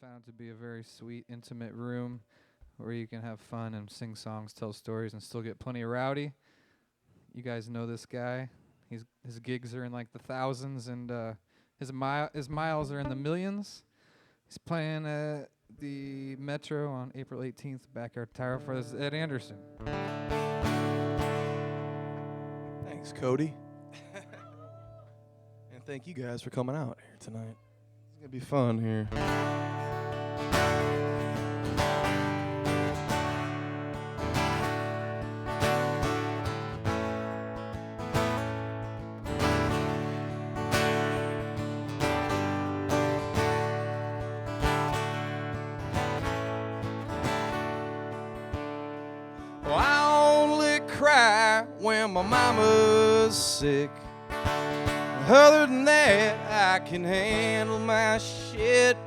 found it to be a very sweet, intimate room where you can have fun and sing songs, tell stories, and still get plenty rowdy. You guys know this guy. His gigs are in like the thousands, and his miles are in the millions. He's playing at the Metro on April 18th, Backyard Tower for this Ed Anderson. Thanks, Cody. And thank you guys for coming out here tonight. It's going to be fun here. Well, I only cry when my mama's sick. Other than that, I can handle my shit.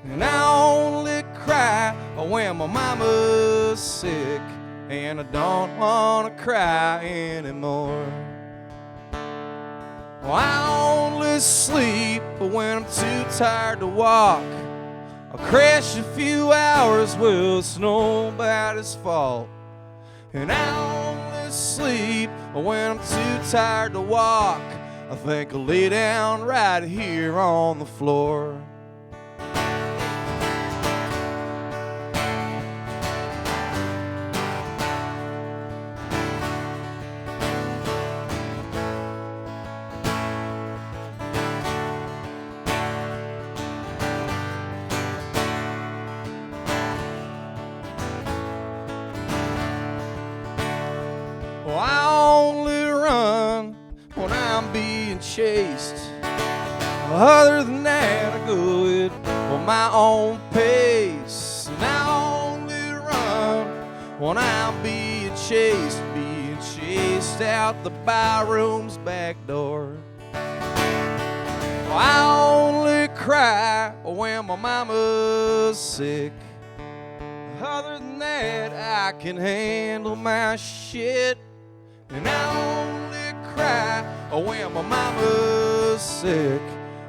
And I only cry when my mama's sick. And I don't want to cry anymore. Well, I only sleep when I'm too tired to walk. I'll crash a few hours, well, it's nobody's fault. And I only sleep when I'm too tired to walk. I think I'll lay down right here on the floor. Well, I only run when I'm being chased. Other than that, I go it on my own pace. And I only run when I'm being chased out the barroom's back door. Well, I only cry when my mama's sick. Other than that, I can handle my shit. And I only cry when my mama's sick.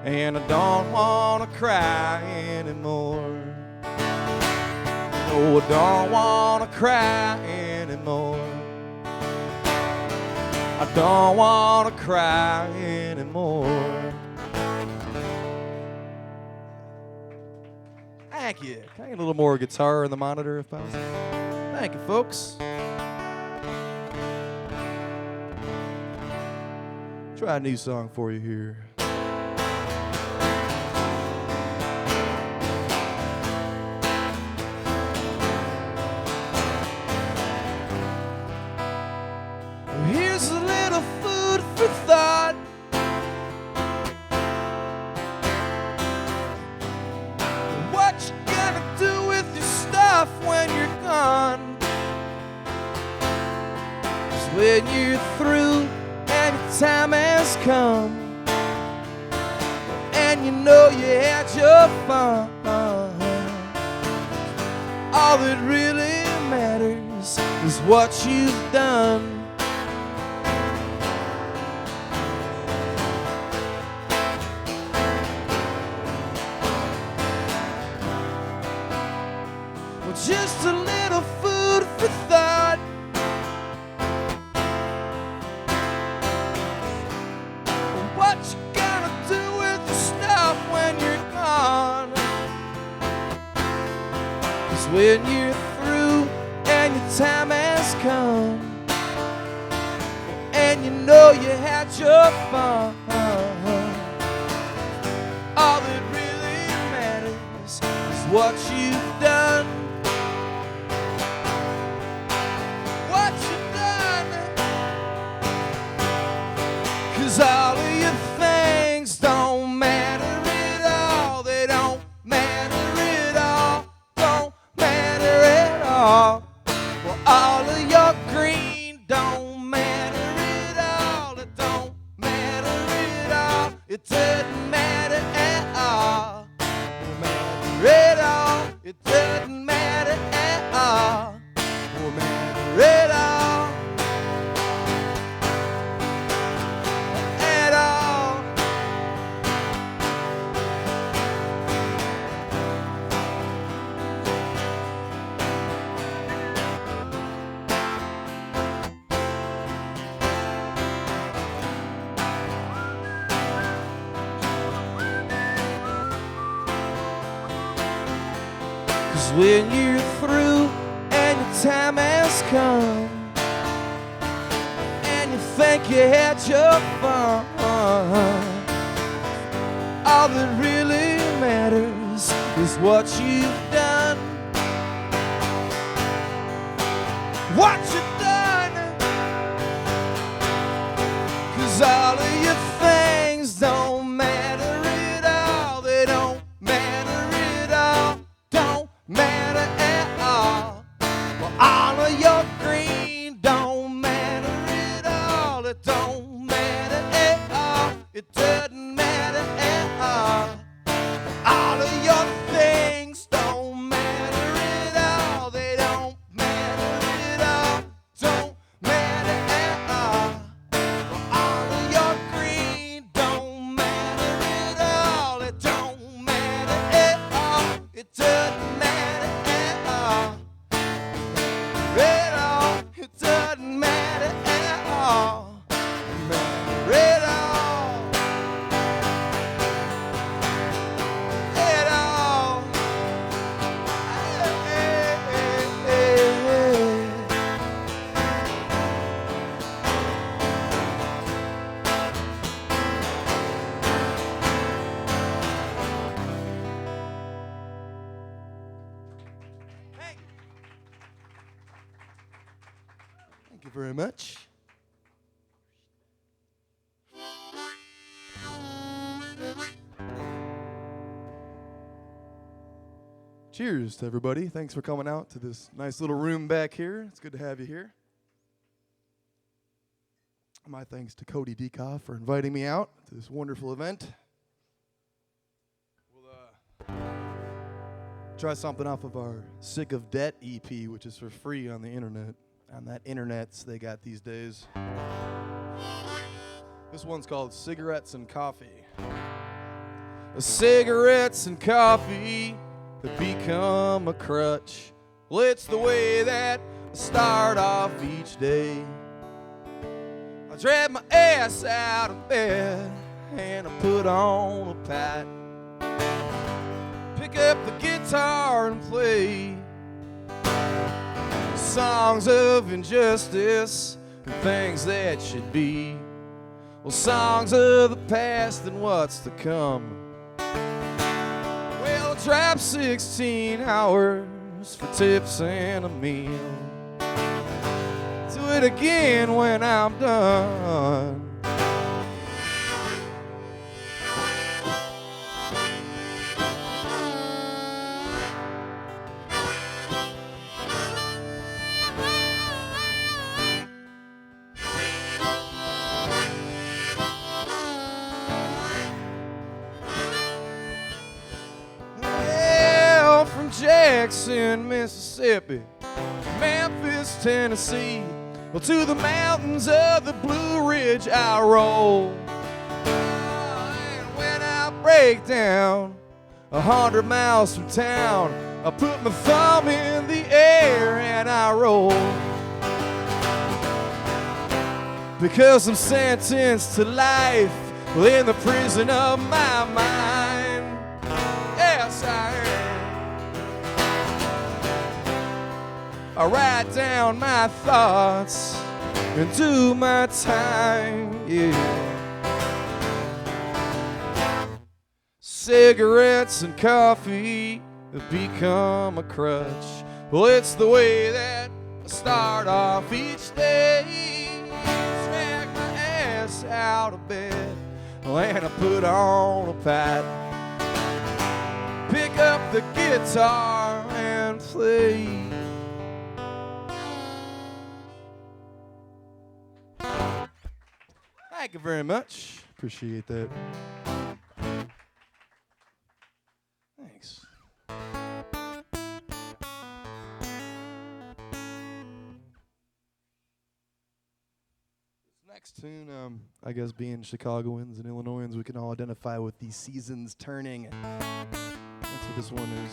And I don't want to cry anymore. No, I don't want to cry anymore. I don't want to cry anymore. Thank you. Can I get a little more guitar in the monitor if possible? Thank you, folks. Try a new song for you here. Here's a little food for thought. What you gonna do with your stuff when you're gone? 'Cause when you're through and your time has come, and you know you had your fun, all that really matters is what you've done. Well, just a little food for thought. What you gonna do with your stuff when you're gone? 'Cause when you're through and your time has come, and you know you had your fun, all that really matters is what you've done. What you've done. 'Cause all of your things don't matter at all. They don't matter at all. Don't matter at all. Well, all of your green don't matter at all. It don't matter at all. It doesn't matter at all. Don't matter at all. It doesn't matter at all. Don't matter at all. At all. 'Cause when you're through and your time has come and you think you had your fun, all that really matters is what you've done. What you've done. 'Cause all of your things don't matter at all. They don't matter at all. Don't matter at all. Well, all of your green don't matter at all. It don't matter at all. It doesn't matter at all. All of your things don't matter at all. They don't matter at all. Don't matter at all. All of your green don't matter at all. It don't matter at all. It doesn't matter at all. At all. It doesn't matter at all. Matter at all. At all. Thank you very much. Cheers to everybody. Thanks for coming out to this nice little room back here. It's good to have you here. My thanks to Cody Dekoff for inviting me out to this wonderful event. We'll try something off of our Sick of Debt EP, which is for free on the internet. On that internets they got these days. This one's called Cigarettes and Coffee. Cigarettes and coffee have become a crutch. Well, it's the way that I start off each day. I drag my ass out of bed and I put on a pat. Pick up the guitar and play songs of injustice and things that should be. Well, songs of the past and what's to come. Well, I drop 16 hours for tips and a meal. Do it again when I'm done. Jackson, Mississippi, Memphis, Tennessee, well, to the mountains of the Blue Ridge I roll. And when I break down 100 miles from town, I put my thumb in the air and I roll. Because I'm sentenced to life in the prison of my mind. Yes, I am. I write down my thoughts and do my time, yeah. Cigarettes and coffee have become a crutch. Well, it's the way that I start off each day. Drag my ass out of bed and I put on a pat. Pick up the guitar and play. Thank you very much. Appreciate that. Thanks. This next tune, I guess being Chicagoans and Illinoisans, we can all identify with the seasons turning. That's what this one is.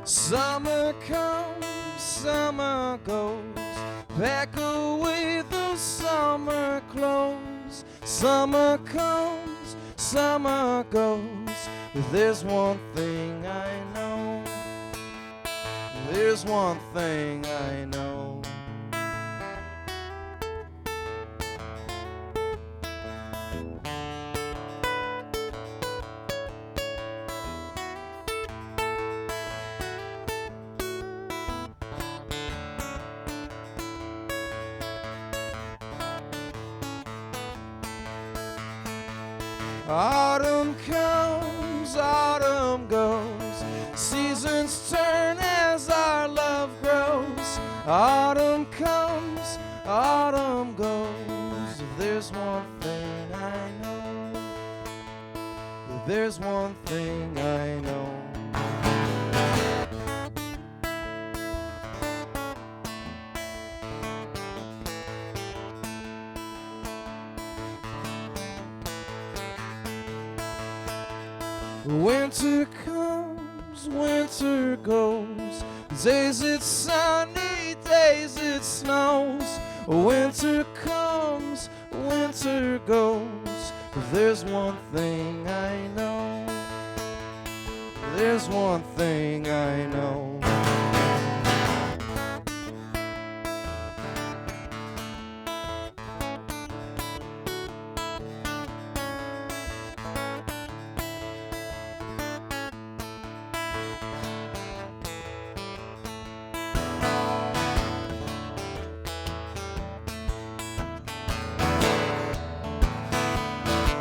Summer comes summer goes. Pack away those summer clothes. Summer comes, summer goes. There's one thing I know. There's one thing I know. Autumn comes, autumn goes. Seasons turn as our love grows. Autumn comes, autumn goes. If there's one thing I know, if there's one thing I know. Winter comes, winter goes. Days it's sunny, days it snows. Winter comes, winter goes. There's one thing I know. There's one thing I know.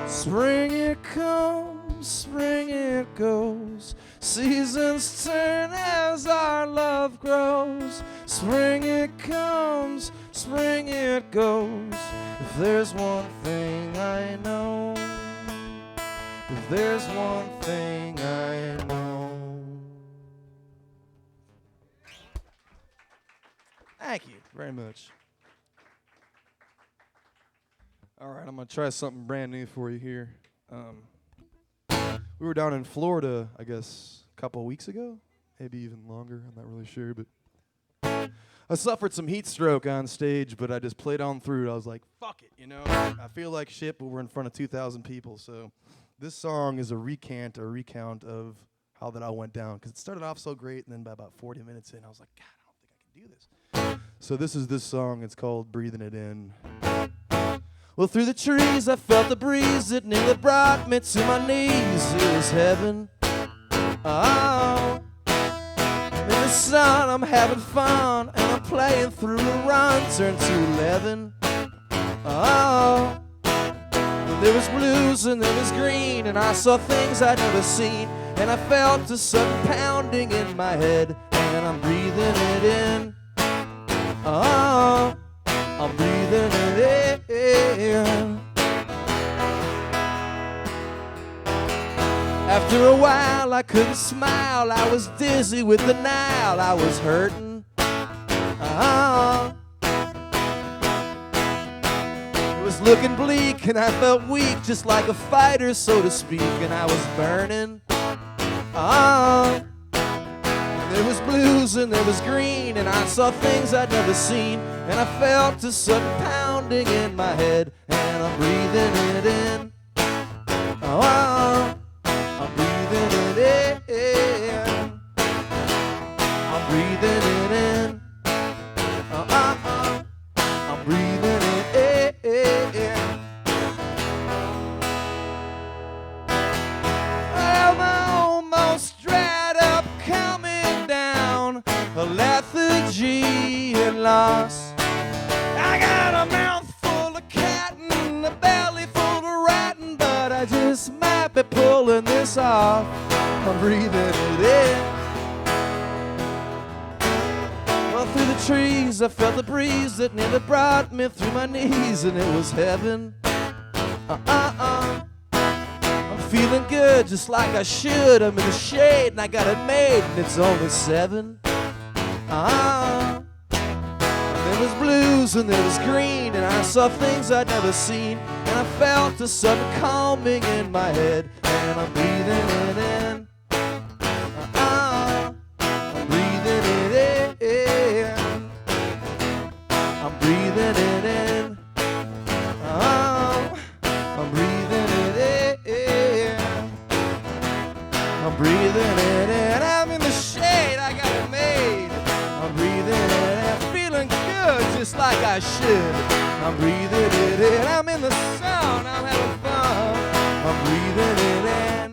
Spring it comes, spring it goes. Seasons turn as our love grows. Spring it comes, spring it goes. If there's one thing I know, if there's one thing I know. Thank you very much. All right, I'm going to try something brand new for you here. We were down in Florida, I guess, a couple of weeks ago, maybe even longer. I'm not really sure, but I suffered some heat stroke on stage, but I just played on through it. I was like, fuck it, you know. I feel like shit, but we're in front of 2,000 people. So this song is a recount of how that all went down, because it started off so great, and then by about 40 minutes in, I was like, God, I don't think I can do this. So this is this song. It's called Breathing It In. Well, through the trees I felt the breeze that nearly brought me to my knees. It was heaven. Oh, in the sun I'm having fun, and I'm playing through a run, turned to 11. Oh, there was blues and there was green, and I saw things I'd never seen, and I felt a sudden pounding in my head, and I'm breathing it in. Oh, I'm breathing it in. After a while I couldn't smile, I was dizzy with the Nile, I was hurting. It was looking bleak and I felt weak, just like a fighter, so to speak, and I was burning. There was blues and there was green, and I saw things I'd never seen, and I felt a sudden pounding in my head, and I'm breathing it in. Oh, I'm breathing it in. I'm breathing it in. I'm breathing it in. I'm almost dried up, coming down, a lethargy and loss. I got a mouthful of cat and a belly full of ratting, but I just might be pulling this off. I'm breathing it in. Well, through the trees I felt the breeze that nearly brought me through my knees, and it was heaven. I'm feeling good just like I should. I'm in the shade and I got it made, and it's only 7. There was blues and there was green, and I saw things I'd never seen, and I felt a sudden calming in my head, and I'm breathing it in. I'm breathing it in. I should. I'm breathing it in. I'm in the sun. I'm having fun. I'm breathing it in.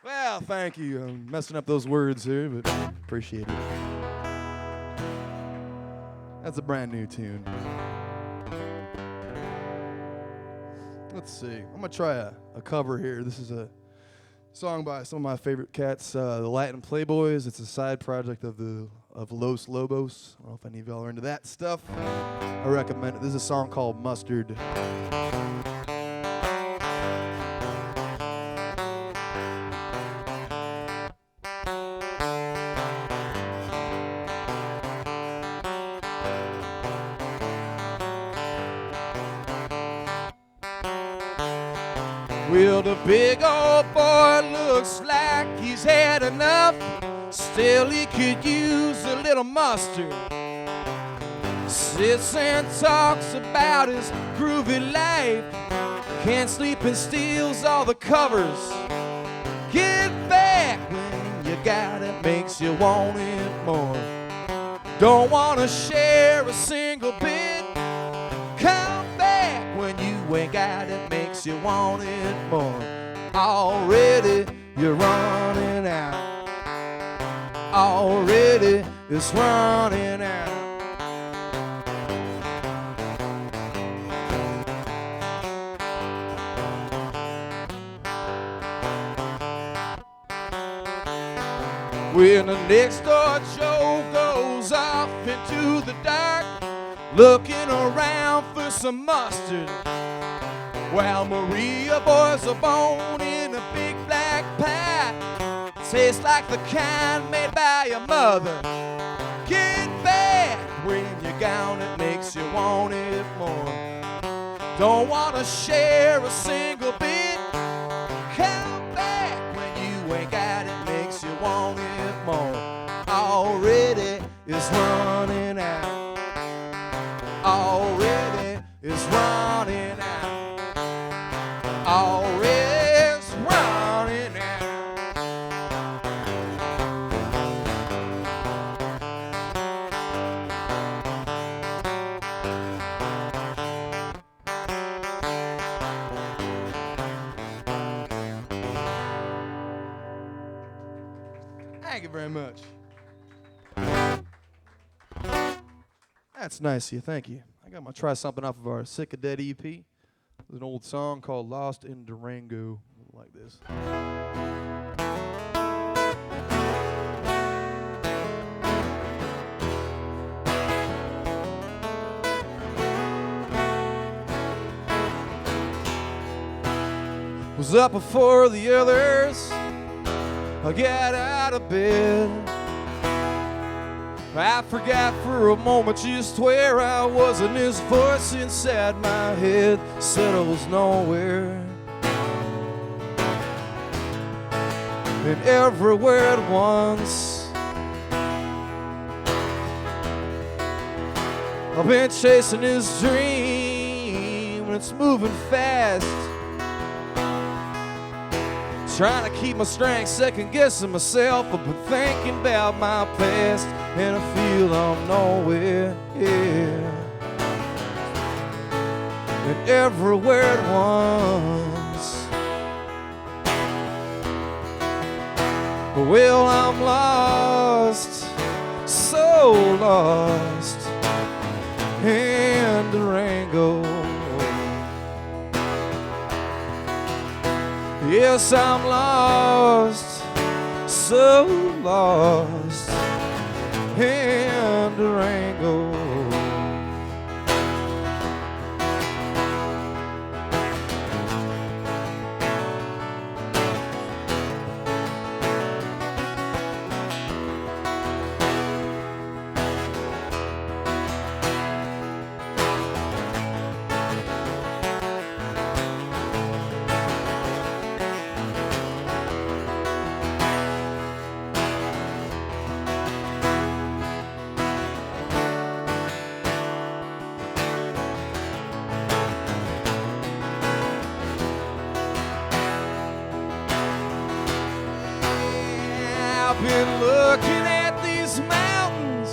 Well, thank you. I'm messing up those words here, but appreciate it. That's a brand new tune. Let's see. I'm going to try a cover here. This is a song by some of my favorite cats, the Latin Playboys. It's a side project of Los Lobos. I don't know if any of y'all are into that stuff. I recommend it. This is a song called Mustard. Well, the big old boy looks like he's had enough. Still, he could use a little mustard. Sits and talks about his groovy life. Can't sleep and steals all the covers. Get back when you got it, makes you want it more. Don't want to share a single bit. Come back when you ain't got it, makes you want it more. Already you're running out. Already it's running out. When the next door Joe goes off into the dark, looking around for some mustard, while Maria boils a bone in a big black pie, tastes like the kind made by your mother. Get back when you're gone, it makes you want it more. Don't want to share a single bit. Come back when you ain't got it, makes you want it more. Already it's running out. Already it's running out. Already it's running out. Thank you very much. That's nice of you. Thank you. I got to try something off of our Sick of Dead EP. There's an old song called Lost in Durango, like this. Was up before the others. I got out of bed. I forgot for a moment just where I was, and this voice inside my head said I was nowhere. And everywhere at once, I've been chasing this dream, and it's moving fast. Trying to keep my strength, second guessing myself. I've been thinking about my past, and I feel I'm nowhere, yeah. And everywhere at once, well, I'm lost, so lost in Durango. Yes, I'm lost, so lost in Durango. I've been looking at these mountains,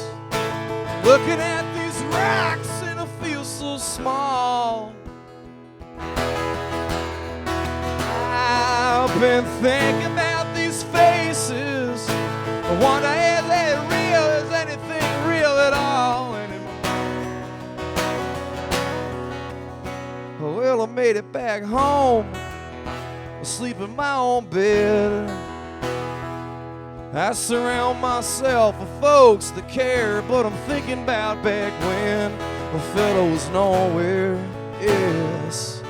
looking at these rocks, and I feel so small. I've been thinking about these faces. I wonder, is it real? Is anything real at all anymore? Well, I made it back home. I sleep in my own bed. I surround myself with folks that care, but I'm thinking about back when a fellow was nowhere. Yes,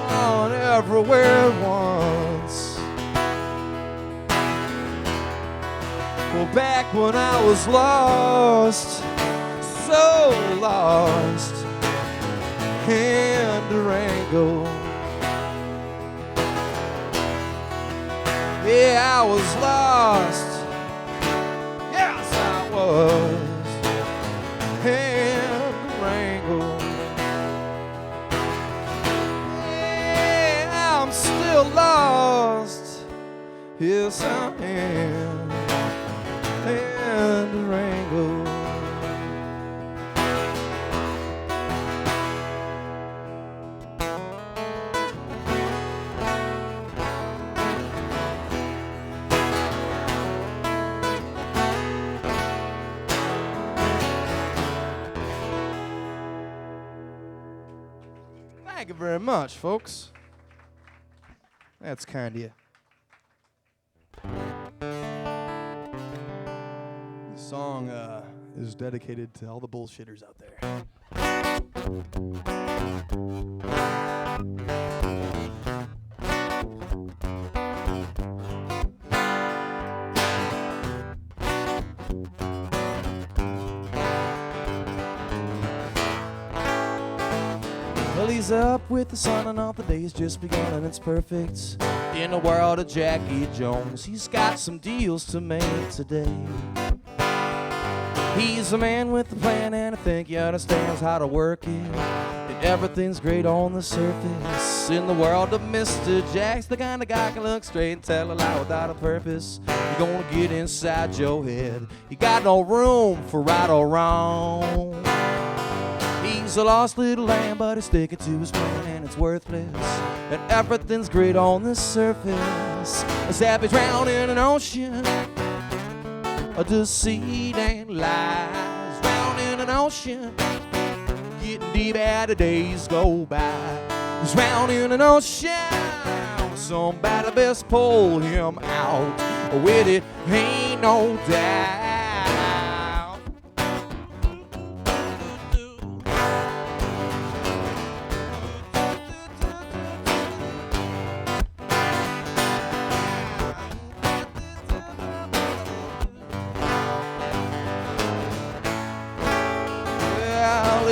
on everywhere at once. Well, back when I was lost, so lost in Durango. Yeah, I was lost. Yes, I was in Durango. Yeah, I'm still lost. Yes, I am in Durango. Thank you very much, folks. That's kind of you. This song is dedicated to all the bullshitters out there. Well, he's up with the sun and all the day's just begun and it's perfect. In the world of Jackie Jones, he's got some deals to make today. He's a man with a plan and I think he understands how to work it. And everything's great on the surface. In the world of Mr. Jack's the kind of guy can look straight and tell a lie without a purpose. You're gonna get inside your head. You got no room for right or wrong. He's a lost little lamb, but he's sticking to his plan, and it's worthless. And everything's great on the surface. Except he's drowned in an ocean of deceit and lies. Drowned in an ocean, getting deep as the days go by. He's drowned in an ocean, somebody best pull him out. With it, ain't no doubt.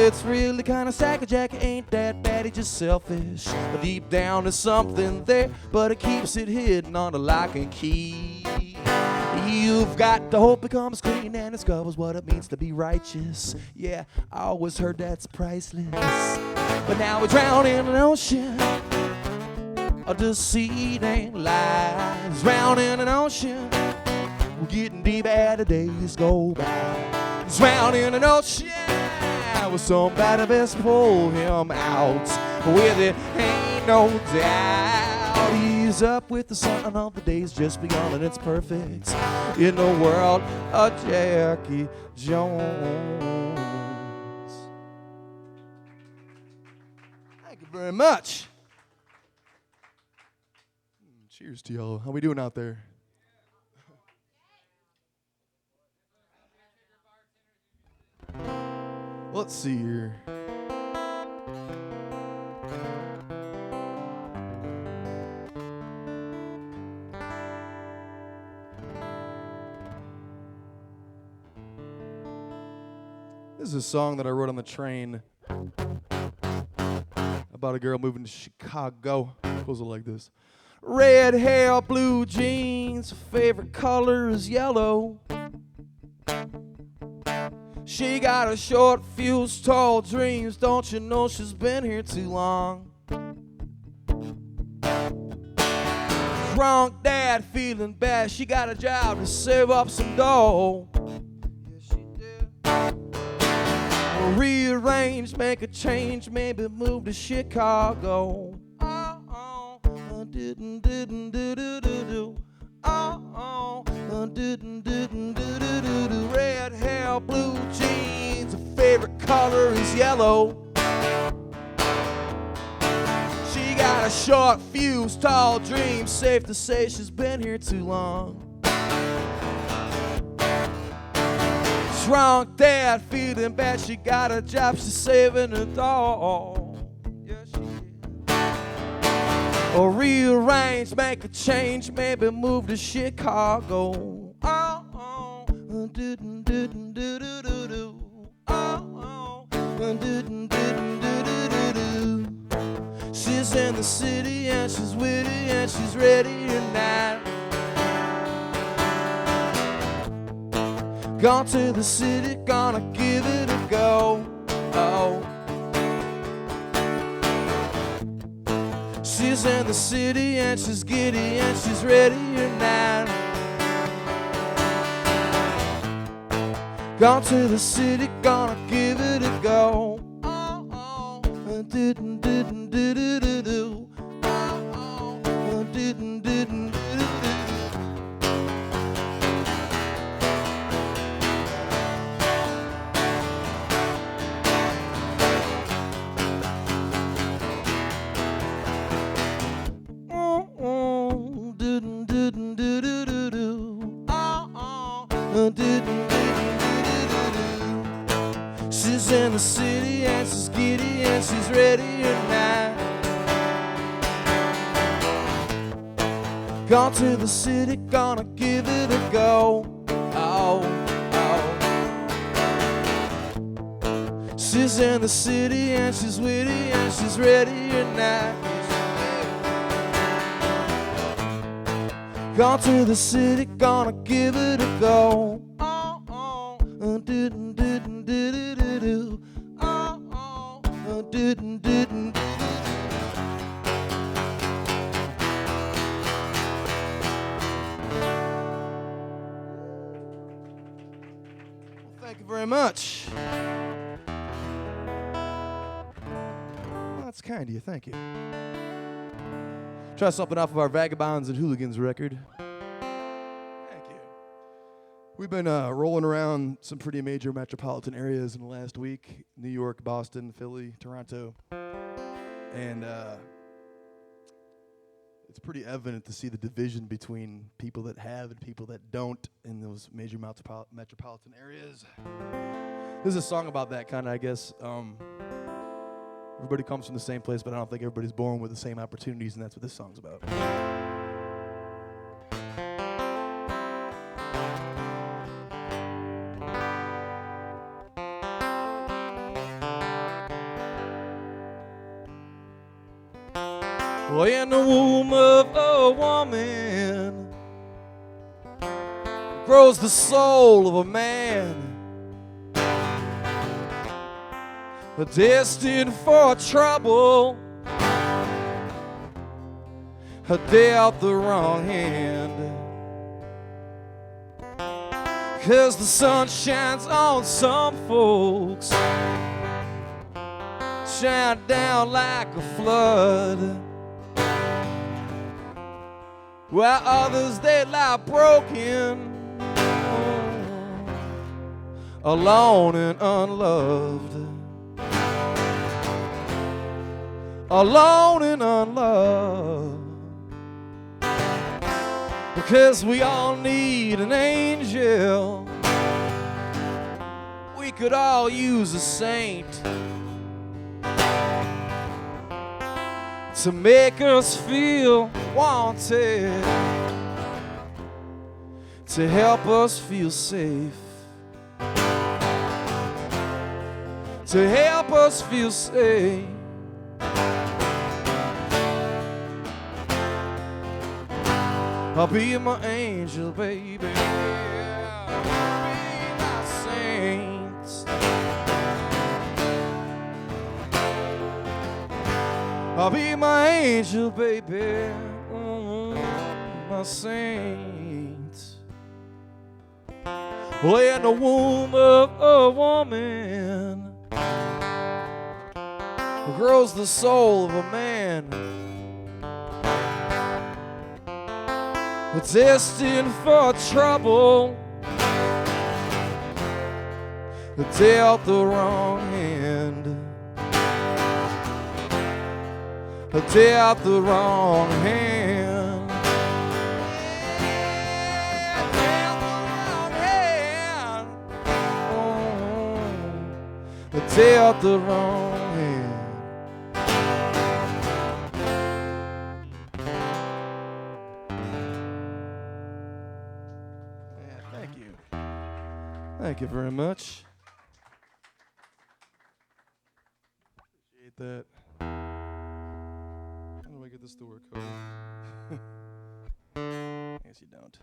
It's really kinda sad, 'cause Jackie ain't that bad, he's just selfish. But deep down there's something there, but it keeps it hidden under lock and key. You've got to hope it comes clean and discovers what it means to be righteous. Yeah, I always heard that's priceless. But now we're drowning in an ocean of deceit and lies. Drowning in an ocean, we're getting deep as the days go by. Drowning in an ocean, with somebody best pull him out. With it, ain't no doubt. He's up with the sun and all the days just begun and it's perfect. In the world of Jackie Jones. Thank you very much. Cheers to y'all. How we doing out there? Let's see here. This is a song that I wrote on the train about a girl moving to Chicago. It goes like this. Red hair, blue jeans, favorite color is yellow. She got a short fuse, tall dreams. Don't you know she's been here too long? Drunk dad feeling bad. She got a job to save up some dough. Yeah, she did. Rearrange, make a change, maybe move to Chicago. Didn't do do do do. Didn't do do do do. Red hair, blue jeans. Her favorite color is yellow. She got a short fuse, tall dreams. Safe to say she's been here too long. Drunk dad feeling bad. She got a job, she's saving her doll. Yeah, she did. Or rearrange, make a change, maybe move to Chicago. Didn't do do do do do. Didn't do do do do. She's in the city and she's witty and she's ready tonight. Gone to the city, gonna give it a go. Oh. She's in the city and she's giddy and she's ready tonight. Gone to the city, gonna give it a go. Didn't do do do do. Didn't do do do. She's in the city and she's giddy and she's ready tonight. Gone to the city, gonna give it a go. Oh, oh. She's in the city and she's witty and she's ready tonight. Gone to the city, gonna give it a go. Oh, oh. Didn't do do do do do. Oh, oh. Didn't do do do. Thank you very much. Well, that's kind of you. Thank you. Try something off of our Vagabonds and Hooligans record. Thank you. We've been rolling around some pretty major metropolitan areas in the last week. New York, Boston, Philly, Toronto. And it's pretty evident to see the division between people that have and people that don't in those major metropolitan areas. This is a song about that kind of, I guess. Everybody comes from the same place, but I don't think everybody's born with the same opportunities, and that's what this song's about. Well, in the womb of a woman grows the soul of a man, destined for trouble, dealt the wrong hand. 'Cause the sun shines on some folks, shine down like a flood, while others they lie broken, alone and unloved. Alone and unloved. Because we all need an angel. We could all use a saint to make us feel wanted, to help us feel safe, to help us feel safe. I'll be my angel, baby. I'll be my saint. I'll be my angel, baby. my saint. Well, in the womb of a woman grows the soul of a man, destined for trouble, dealt the wrong hand, dealt the wrong hand, dealt the wrong hand, dealt the wrong hand. Yeah, thank you. Thank you very much. Appreciate that. How do I get this to work, Cody? I guess you don't.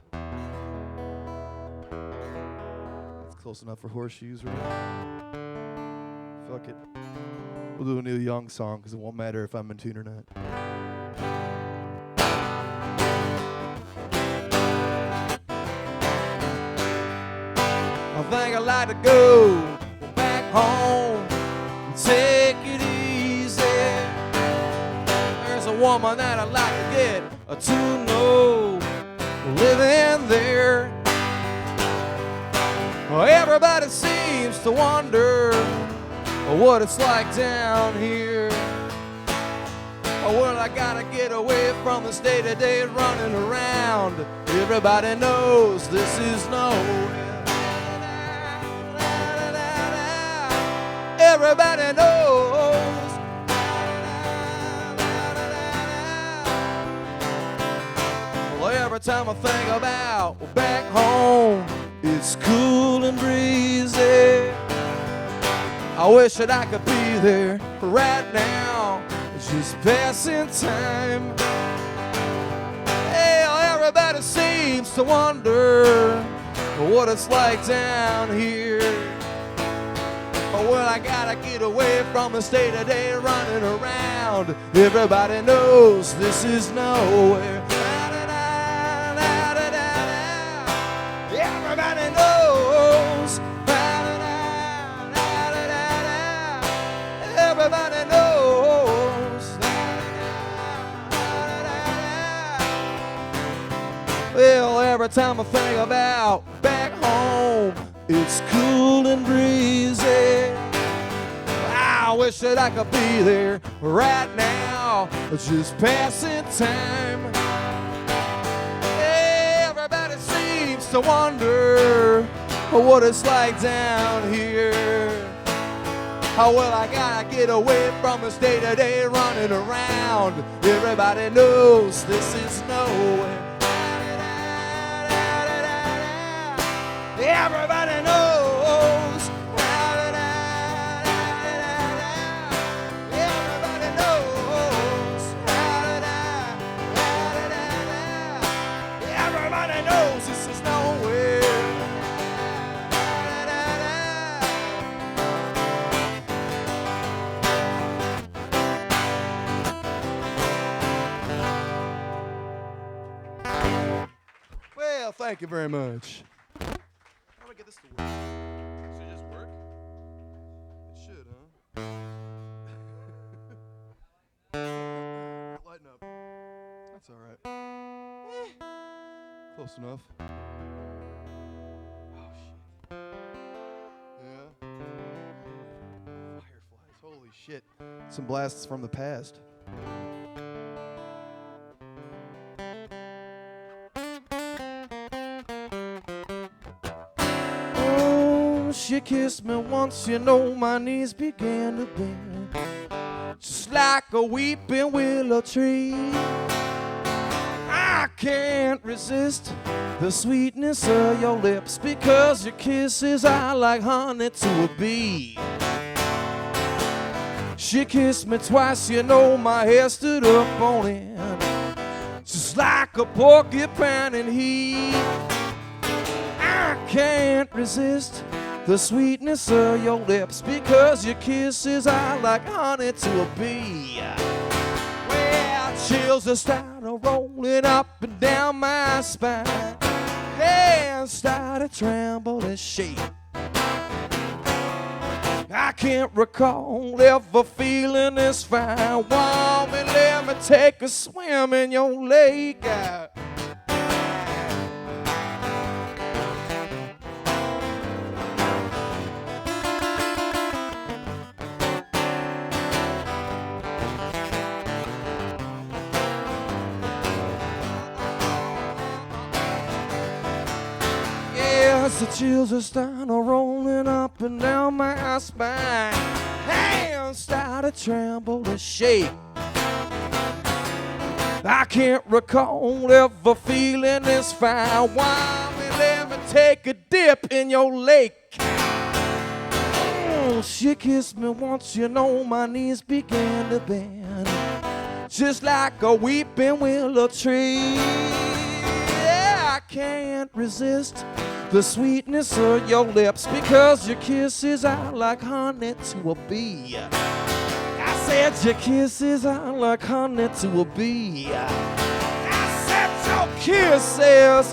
That's close enough for horseshoes, right? Fuck it. We'll do a Neil Young song because it won't matter if I'm in tune or not. I think I'd like to go back home and take it easy. There's a woman that I'd like to get to know, living there. Everybody seems to wonder what it's like down here. Well, I gotta get away from this day-to-day running around. Everybody knows this is nowhere. Everybody knows. Well, every time I think about back home, it's cool and breezy. I wish that I could be there right now, just passing time. Hey, everybody seems to wonder what it's like down here. Well, I gotta get away from this day-to-day running around. Everybody knows this is nowhere. Everybody knows. Everybody knows. Well, every time I think about back home, it's cool and breezy. I wish that I could be there right now, just passing time. Everybody seems to wonder what it's like down here. Well, I gotta get away from this day-to-day running around. Everybody knows this is nowhere. Everybody knows. Everybody knows. Everybody knows this is nowhere. Well, thank you very much. How do I get this to work? Should it just work? It should, huh? Lighten up. That's all right. Close enough. Oh, shit. Yeah. Fireflies. Holy shit. Some blasts from the past. She kissed me once, you know my knees began to bend, just like a weeping willow tree. I can't resist the sweetness of your lips, because your kisses are like honey to a bee. She kissed me twice, you know my hair stood up on end, just like a porcupine in heat. I can't resist the sweetness of your lips, because your kisses are like honey to a bee. Well, chills are started rolling up and down my spine. Hands started to tremble and shake. I can't recall ever feeling this fine. Want me, let me take a swim in your lake. The chills are starting rolling up and down my spine. Hands started to tremble and shake. I can't recall ever feeling this fine. Why me let me take a dip in your lake? She kissed me once, you know my knees began to bend, just like a weeping willow tree. Yeah, I can't resist the sweetness of your lips, because your kisses are like honey to a bee. I said your kisses are like honey to a bee. I said your kisses,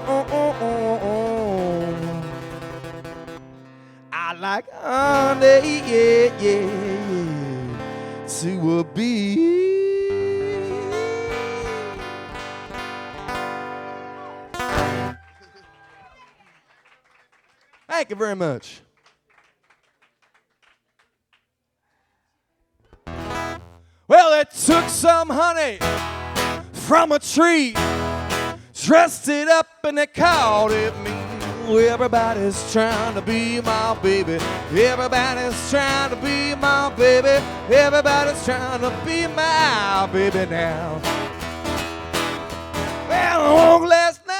I like honey, yeah, yeah, yeah, to a bee. Thank you very much. Well, it took some honey from a tree, dressed it up and they called it me. Everybody's trying to be my baby. Everybody's trying to be my baby. Everybody's trying to be my baby now. Well, last night,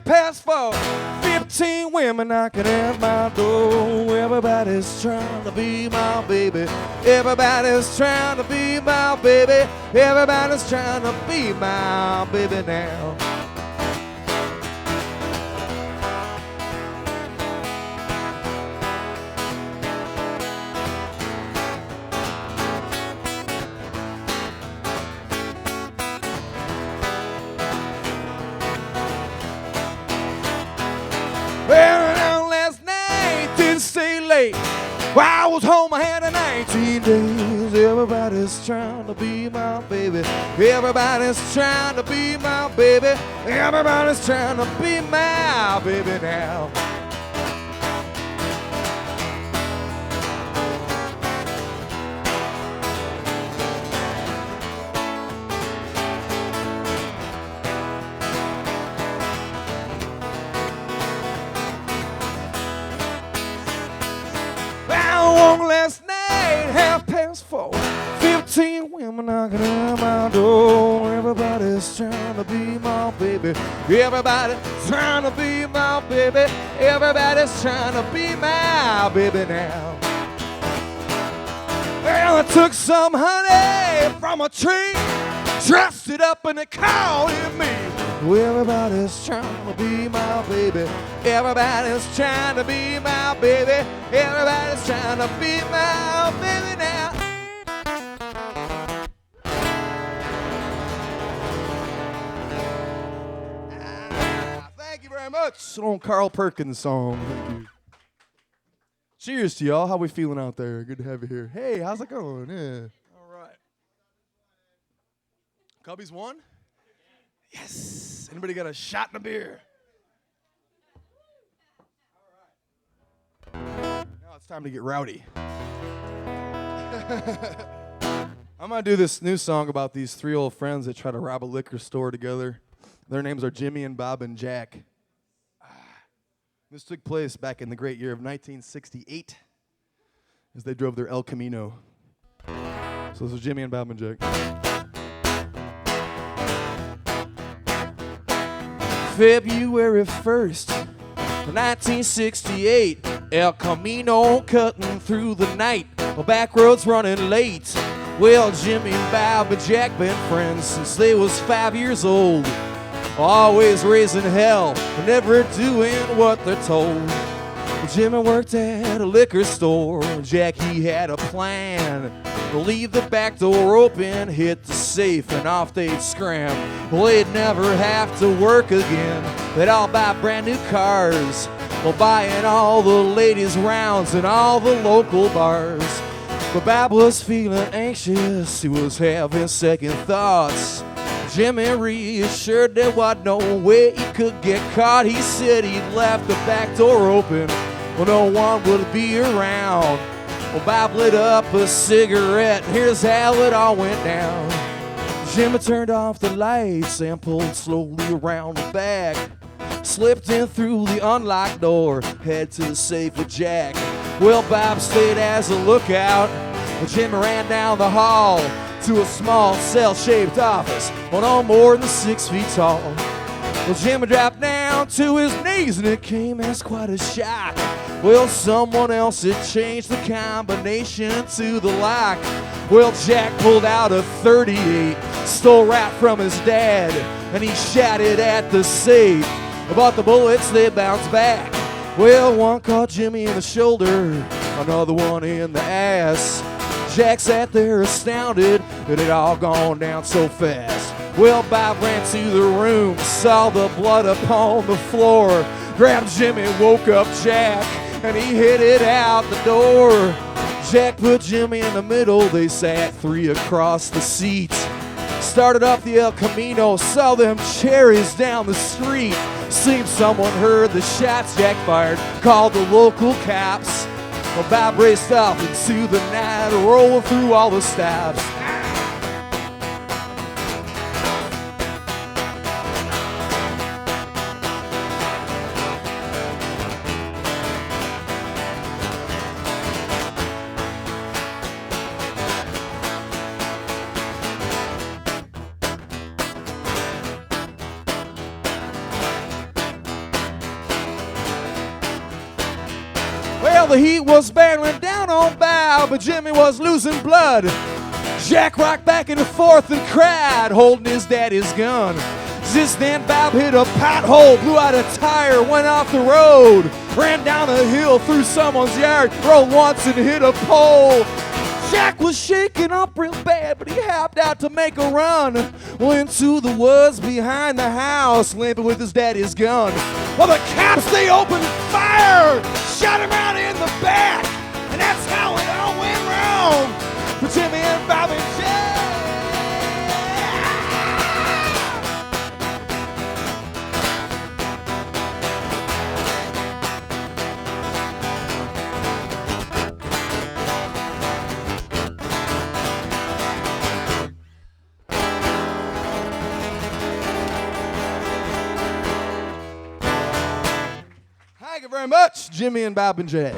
4:30, 15 women knocking at my door. Everybody's trying to be my baby. Everybody's trying to be my baby. Everybody's trying to be my baby now. Well, last night didn't stay late. Well, I was home, I had 19 days. Everybody's trying to be my baby. Everybody's trying to be my baby. Everybody's trying to be my baby now. Last night, 4:30, 15 women knocking at my door. Everybody's trying to be my baby. Everybody's trying to be my baby. Everybody's trying to be my baby now. Well, I took some honey from a tree, dressed it up and they called it me. Everybody's trying to be my baby. Everybody's trying to be my baby. Everybody's trying to be my baby now. Thank you very much. An old Carl Perkins song. Thank you. Cheers to y'all. How we feeling out there? Good to have you here. Hey, how's it going? Yeah. All right. Cubbies won? Yes. Anybody got a shot in a beer? All right. Now it's time to get rowdy. I'm going to do this new song about these three old friends that try to rob a liquor store together. Their names are Jimmy and Bob and Jack. This took place back in the great year of 1968 as they drove their El Camino. So this is Jimmy and Bob and Jack. February 1st, 1968, El Camino cutting through the night, back roads running late. Well, Jimmy and Bob and Jack been friends since they was 5 years old. Always raising hell, never doing what they're told. Jimmy worked at a liquor store, Jack he had a plan. leave the back door open, hit the safe, and off they'd scram. Well, they'd never have to work again. They'd all buy brand new cars, while buying all the ladies' rounds in all the local bars. But Bob was feeling anxious, he was having second thoughts. Jimmy reassured there was no way he could get caught. He said he'd left the back door open, well, no one would be around. Well, Bob lit up a cigarette, and here's how it all went down. Jimmy turned off the lights and pulled slowly around the back. Slipped in through the unlocked door, head to the safe with Jack. Well, Bob stayed as a lookout. Well, Jimmy ran down the hall to a small cell-shaped office, well, no more than 6 feet tall. Well, Jimmy dropped down to his knees, and it came as quite a shock. Well, someone else had changed the combination to the lock. Well, Jack pulled out a .38, stole right from his dad, and he shot it at the safe. But the bullets, they bounced back. Well, one caught Jimmy in the shoulder, another one in the ass. Jack sat there astounded, it had all gone down so fast. Well, Bob ran to the room, saw the blood upon the floor, grabbed Jimmy, woke up Jack, and he hit it out the door. Jack put Jimmy in the middle, they sat 3 across the seat. Started up the El Camino, saw them cherries down the street. Seemed someone heard the shots Jack fired, called the local cops. Well, Bob raced off into the night, rolling through all the stops. Well, the heat was barreling down on Bob, but Jimmy was losing blood. Jack rocked back and forth and cried, holding his daddy's gun. Just then Bob hit a pothole, blew out a tire, went off the road, ran down a hill through someone's yard, rolled once and hit a pole. Jack was shaking up real bad, but he hopped out to make a run. Went into the woods behind the house, limping with his daddy's gun. Well, the cops, they opened fire, shot him out in the back, and that's how it all went wrong for Jimmy and Bob and Jack. Thank you very much, Jimmy and Bob and Jack.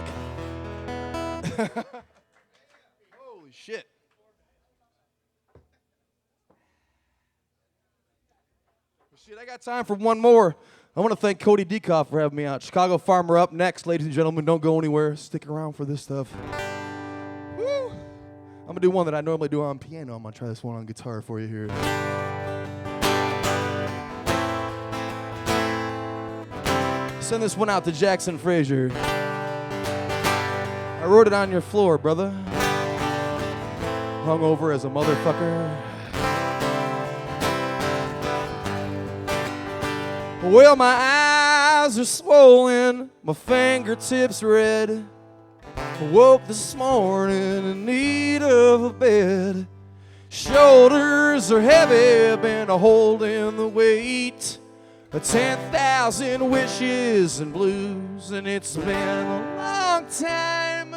Holy shit. Well, shit, I got time for one more. I want to thank Cody Dekoff for having me out. Chicago Farmer up next, ladies and gentlemen. Don't go anywhere. Stick around for this stuff. Woo. I'm going to do one that I normally do on piano. I'm going to try this one on guitar for you here. Send this one out to Jackson Frazier. I wrote it on your floor, brother. Hung over as a motherfucker. Well, my eyes are swollen, my fingertips red. I woke this morning in need of a bed. Shoulders are heavy, been holding the weight. 10,000 wishes and blues, and it's been a long time.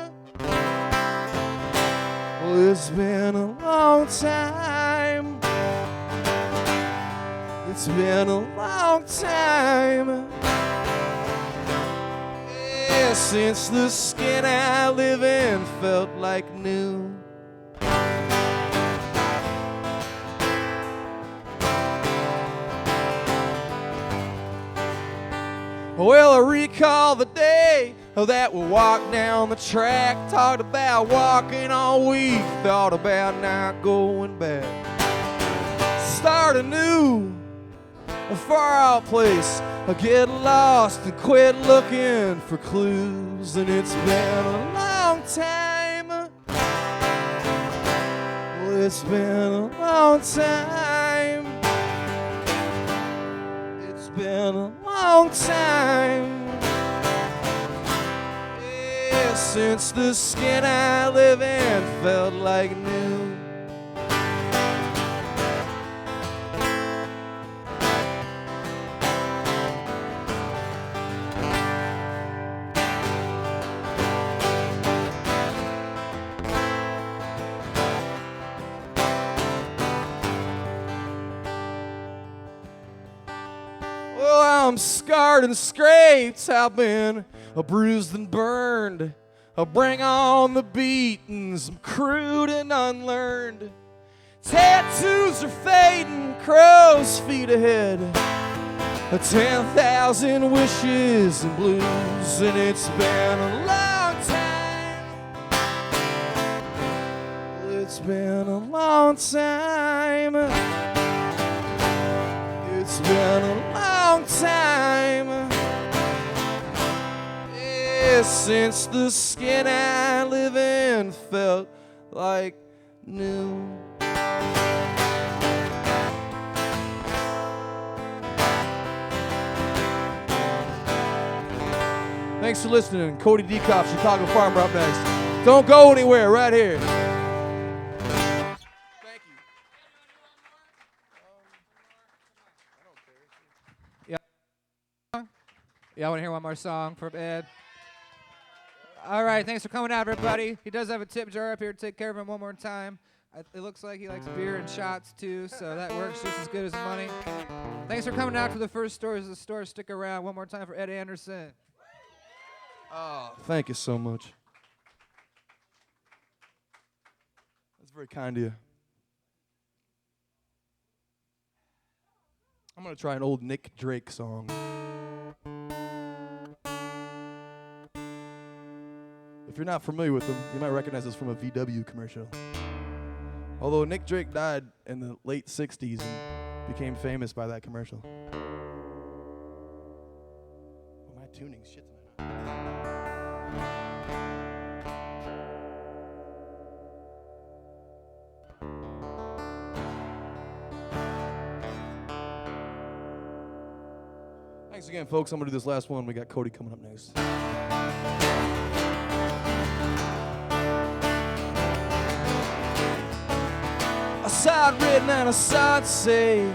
Well, it's been a long time. It's been a long time. Yeah, since the skin I live in felt like new. Well, I recall the day that we walked down the track, talked about walking all week, thought about not going back. Start anew, a far-out place, get lost and quit looking for clues, and it's been a long time. It's been a long time. It's been a long time. Yeah, since the skin I live in felt like new. I'm scarred and scraped, I've been bruised and burned. I'll bring on the beatings, I'm crude and unlearned. Tattoos are fading, crow's feet ahead. 10,000 wishes and blues, and it's been a long time. It's been a long time. It's been a long time, yeah, since the skin I live in felt like new. Thanks for listening. Cody Dekoff, Chicago Farmer, up next. Don't go anywhere, right here. Yeah, I want to hear one more song from Ed. All right, thanks for coming out, everybody. He does have a tip jar up here to take care of him one more time. It looks like he likes beer and shots, too, so that works just as good as money. Thanks for coming out to the first Stories of the Store. Stick around one more time for Ed Anderson. Oh, thank you so much. That's very kind of you. I'm going to try an old Nick Drake song. If you're not familiar with him, you might recognize this from a VW commercial. Although Nick Drake died in the late 60s and became famous by that commercial. Well, my tuning's shit tonight. Thanks again, folks. I'm going to do this last one. We got Cody coming up next. I saw it written and I saw it say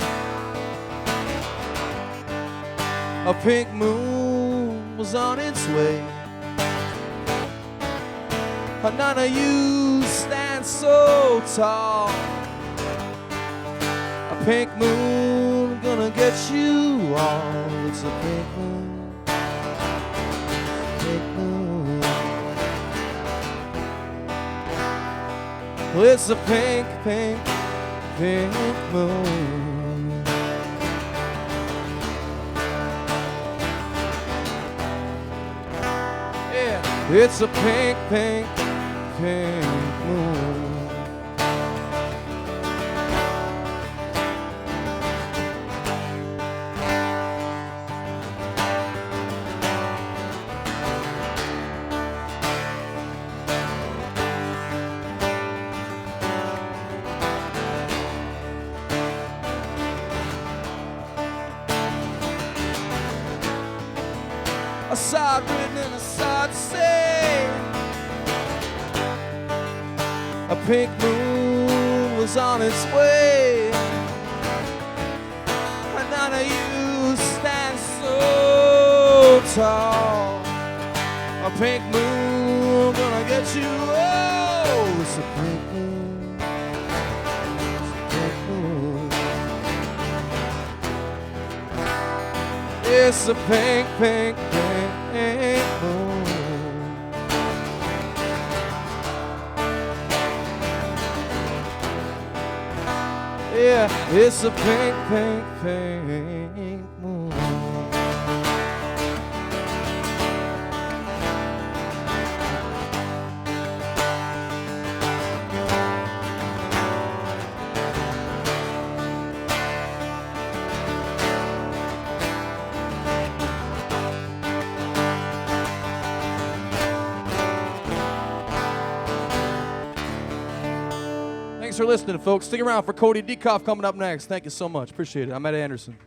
a pink moon was on its way. None of you stand so tall. A pink moon gonna get you all. It's a pink moon, pink moon. Well, it's a pink, pink, pink moon. Yeah, it's a pink, pink, pink moon. I saw it written and I saw it say a pink moon was on its way. And none of you stand so tall. A pink moon gonna get you. Oh, it's a pink moon. It's a pink moon. It's a pink, pink, pink moon. Yeah, it's a pink, pink, pink moon. Thanks for listening, folks. Stick around for Cody Dekoff coming up next. Thank you so much. Appreciate it. I'm Ed Anderson.